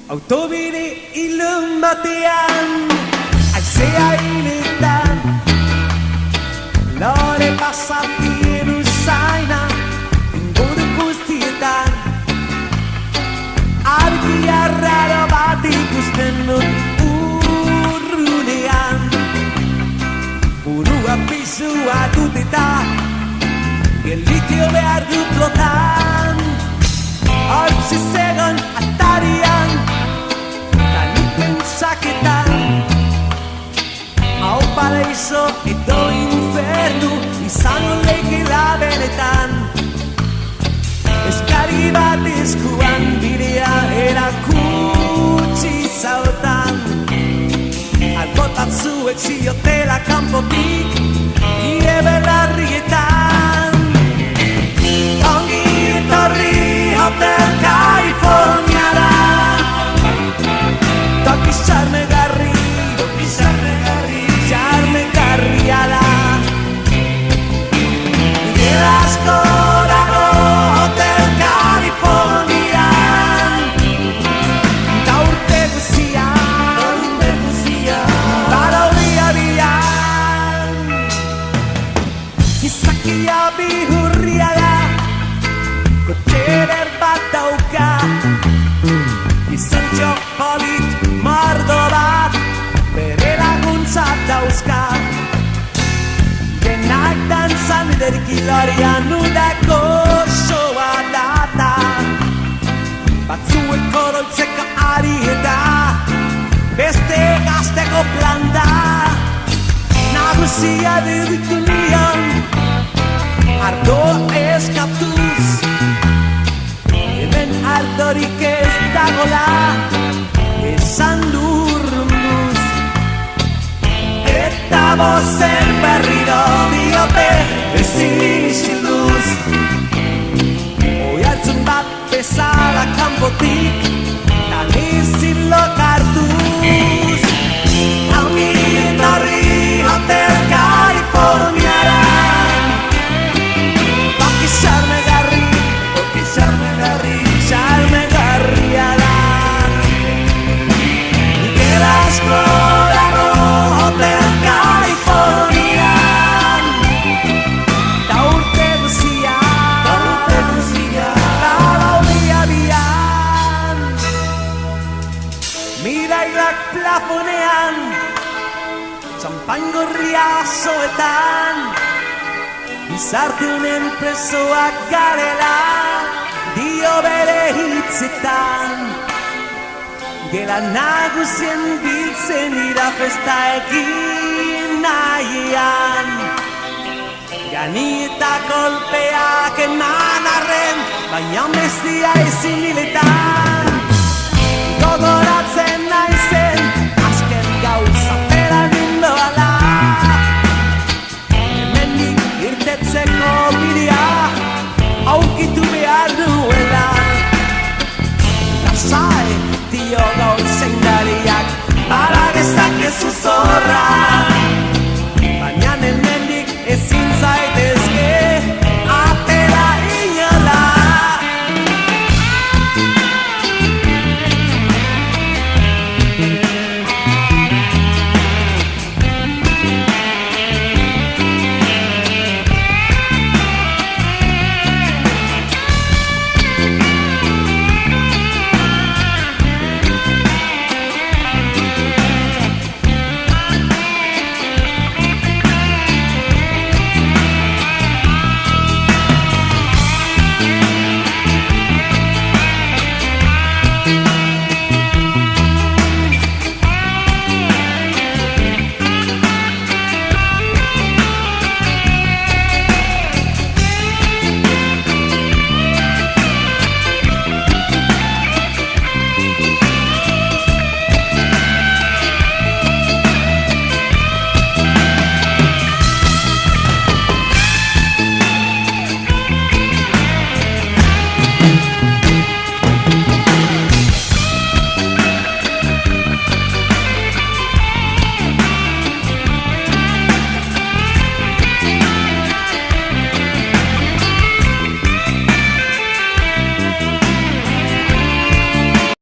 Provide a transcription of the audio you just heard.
Autobide ilun batean, aizea hiletan, lore pasatien usaina, inguru guztietan. Argia raro bat ikusten dut urrunean, burua pisua dut eta gelitio behar dut lotan. Hortzi zegoen atarian, kanuten saketan, hau paleizo edo infernu izango leikela benetan. Eskari bat eskuan bidea erakutsi zautan, albotatzuek ziotela kanpotik nire belarrietan. Ongi etorri Hotel Californiara, toki xarmegarri, xarmegarria da. Gela asko dago Hotel Californian, ta urte guzian, parodia bian. Izakia bihurria da, kotxeder bat dauka, izantxo polit mordo bat, bere laguntzat dauzka. Denak dantzan ederkilorian udako soa data, batzuek oroitzeko ari eta beste gazteko planta. Nagusia deditu nion, ardoa eskatuz, hemen ardorik ez dagola, esan lurrunduz. Eta bozen berriro diote ezin isilduz, oihartzun bat bezala kanpotik, tan ezin lokartuz. Ongi etorri Hotel Californiara, toki xarmegarria da. Gela asko dago Hotel Californian, ta urte guzian, parodia bian. Miraiak plafonean, txampaingorria zoetan, gizarte honen presoak garela dio bere hitzetan. Gela nagusien biltzen ira festa egin nahian, gani eta kolpeak eman arren, baina bestia ezin hiletan.